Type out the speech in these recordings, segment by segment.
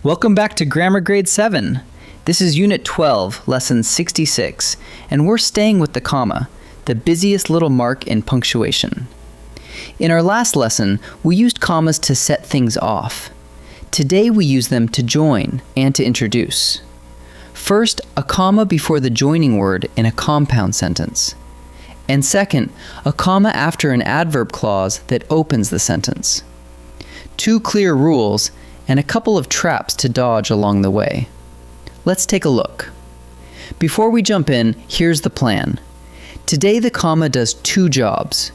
Welcome back to Grammar Grade 7. This is Unit 12, Lesson 66, and we're staying with the comma, the busiest little mark in punctuation. In our last lesson, we used commas to set things off. Today we use them to join and to introduce. First, a comma before the joining word in a compound sentence. And second, a comma after an adverb clause that opens the sentence. Two clear rules and a couple of traps to dodge along the way. Let's take a look. Before we jump in, here's the plan. Today the comma does two jobs.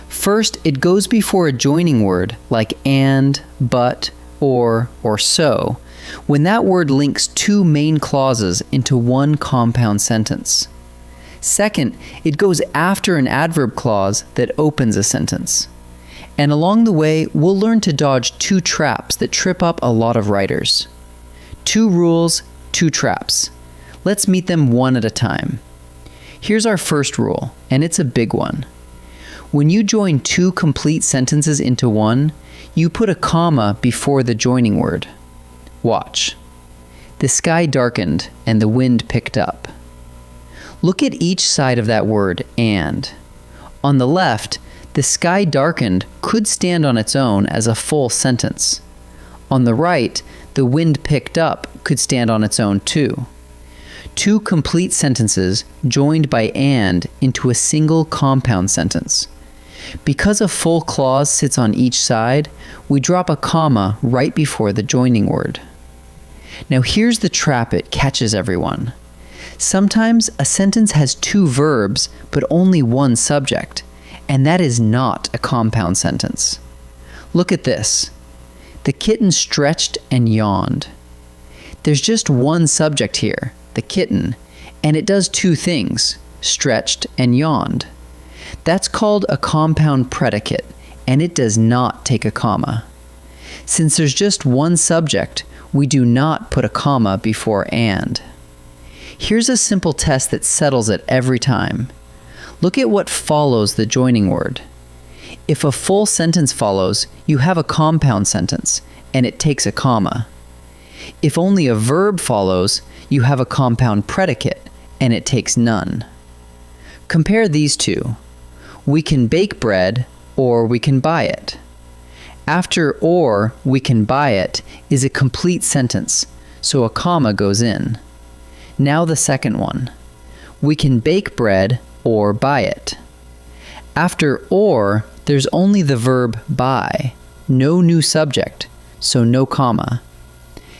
First, it goes before a joining word like and, but, or so, when that word links two main clauses into one compound sentence. Second, it goes after an adverb clause that opens a sentence. And along the way, we'll learn to dodge two traps that trip up a lot of writers. Two rules, two traps. Let's meet them one at a time. Here's our first rule, and it's a big one. When you join two complete sentences into one, you put a comma before the joining word. Watch. The sky darkened and the wind picked up. Look at each side of that word, and. On the left, the sky darkened could stand on its own as a full sentence. On the right, the wind picked up could stand on its own too. Two complete sentences joined by and into a single compound sentence. Because a full clause sits on each side, we drop a comma right before the joining word. Now here's the trap it catches everyone. Sometimes a sentence has two verbs but only one subject, and that is not a compound sentence. Look at this. The kitten stretched and yawned. There's just one subject here, the kitten, and it does two things, stretched and yawned. That's called a compound predicate, and it does not take a comma. Since there's just one subject, we do not put a comma before and. Here's a simple test that settles it every time. Look at what follows the joining word. If a full sentence follows, you have a compound sentence, and it takes a comma. If only a verb follows, you have a compound predicate, and it takes none. Compare these two. We can bake bread, or we can buy it. After or we can buy it is a complete sentence, so a comma goes in. Now the second one. We can bake bread or buy it. After or, there's only the verb buy, no new subject, so no comma.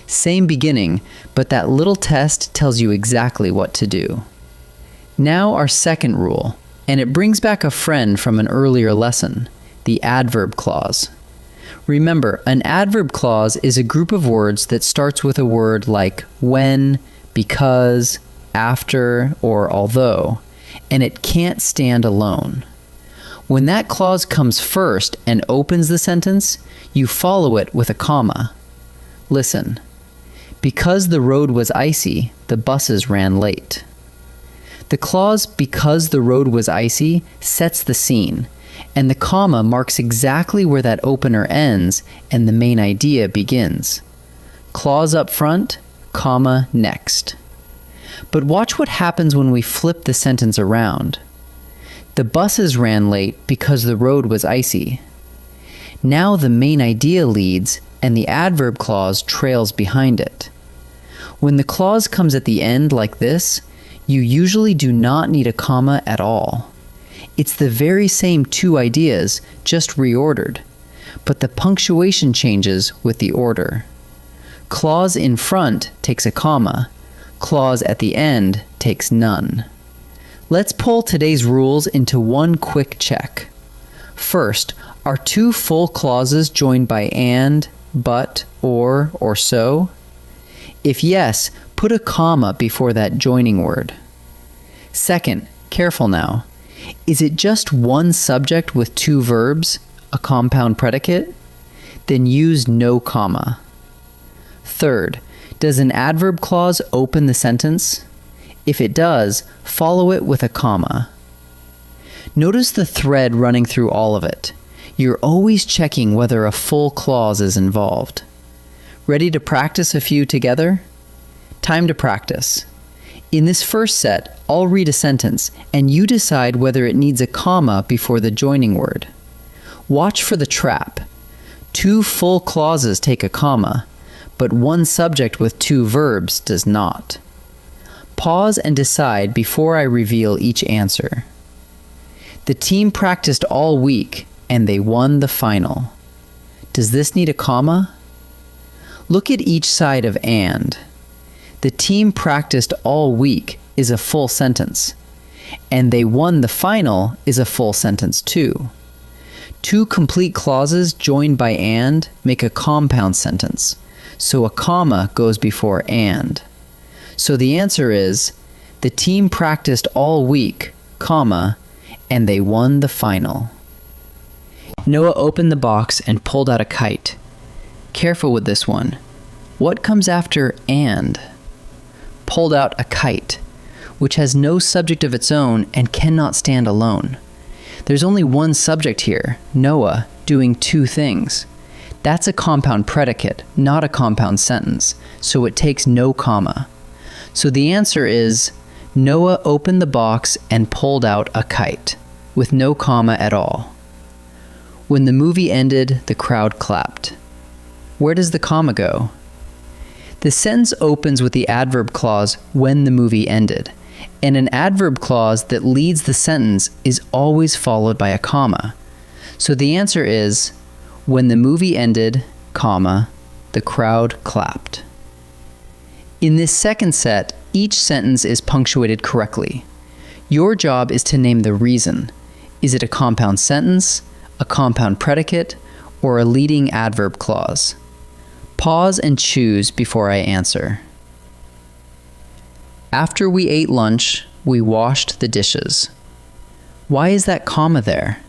Same beginning, but that little test tells you exactly what to do. Now our second rule, and it brings back a friend from an earlier lesson, the adverb clause. Remember, an adverb clause is a group of words that starts with a word like when, because, after, or although, and it can't stand alone. When that clause comes first and opens the sentence, you follow it with a comma. Listen. Because the road was icy, the buses ran late. The clause because the road was icy sets the scene, and the comma marks exactly where that opener ends and the main idea begins. Clause up front, comma next. But watch what happens when we flip the sentence around. The buses ran late because the road was icy. Now the main idea leads and the adverb clause trails behind it. When the clause comes at the end like this, you usually do not need a comma at all. It's the very same two ideas, just reordered, but the punctuation changes with the order. Clause in front takes a comma. Clause at the end takes none. Let's pull today's rules into one quick check. First, are two full clauses joined by and, but, or so? If yes, put a comma before that joining word. Second, careful now. Is it just one subject with two verbs, a compound predicate? Then use no comma. Third, does an adverb clause open the sentence? If it does, follow it with a comma. Notice the thread running through all of it. You're always checking whether a full clause is involved. Ready to practice a few together? Time to practice. In this first set, I'll read a sentence, and you decide whether it needs a comma before the joining word. Watch for the trap. 2 full clauses take a comma, but one subject with 2 verbs does not. Pause and decide before I reveal each answer. The team practiced all week, and they won the final. Does this need a comma? Look at each side of and. The team practiced all week is a full sentence, and they won the final is a full sentence too. 2 complete clauses joined by and make a compound sentence, so a comma goes before and. So the answer is, the team practiced all week, comma, and they won the final. Noah opened the box and pulled out a kite. Careful with this one. What comes after and? Pulled out a kite, which has no subject of its own and cannot stand alone. There's only one subject here, Noah, doing 2 things. That's a compound predicate, not a compound sentence, so it takes no comma. So the answer is, Noah opened the box and pulled out a kite, with no comma at all. When the movie ended, the crowd clapped. Where does the comma go? The sentence opens with the adverb clause, when the movie ended, and an adverb clause that leads the sentence is always followed by a comma. So the answer is, when the movie ended, comma, the crowd clapped. In this second set, each sentence is punctuated correctly. Your job is to name the reason. Is it a compound sentence, a compound predicate, or a leading adverb clause? Pause and choose before I answer. After we ate lunch, we washed the dishes. Why is that comma there?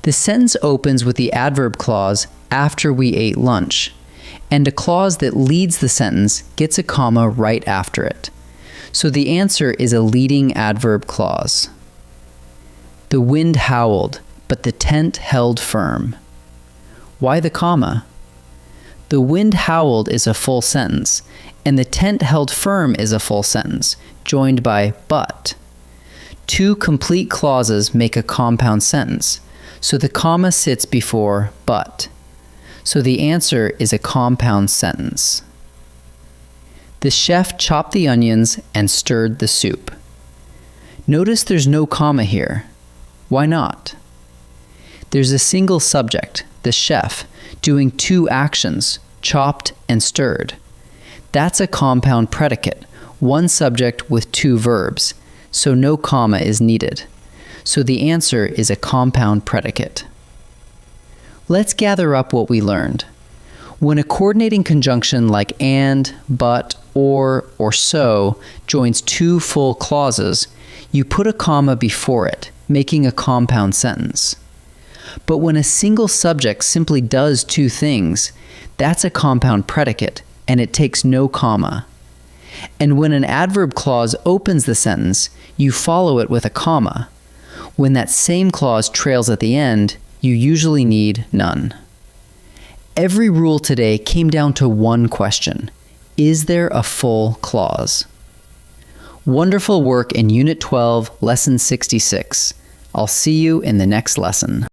The sentence opens with the adverb clause, after we ate lunch, and a clause that leads the sentence gets a comma right after it. So the answer is a leading adverb clause. The wind howled, but the tent held firm. Why the comma? The wind howled is a full sentence, and the tent held firm is a full sentence, joined by but. 2 complete clauses make a compound sentence, so the comma sits before but. So the answer is a compound sentence. The chef chopped the onions and stirred the soup. Notice there's no comma here. Why not? There's a single subject, the chef, doing 2 actions, chopped and stirred. That's a compound predicate, one subject with 2 verbs, so no comma is needed. So the answer is a compound predicate. Let's gather up what we learned. When a coordinating conjunction like and, but, or so joins 2 full clauses, you put a comma before it, making a compound sentence. But when a single subject simply does 2 things, that's a compound predicate, and it takes no comma. And when an adverb clause opens the sentence, you follow it with a comma. When that same clause trails at the end, you usually need none. Every rule today came down to one question. Is there a full clause? Wonderful work in Unit 12, Lesson 66. I'll see you in the next lesson.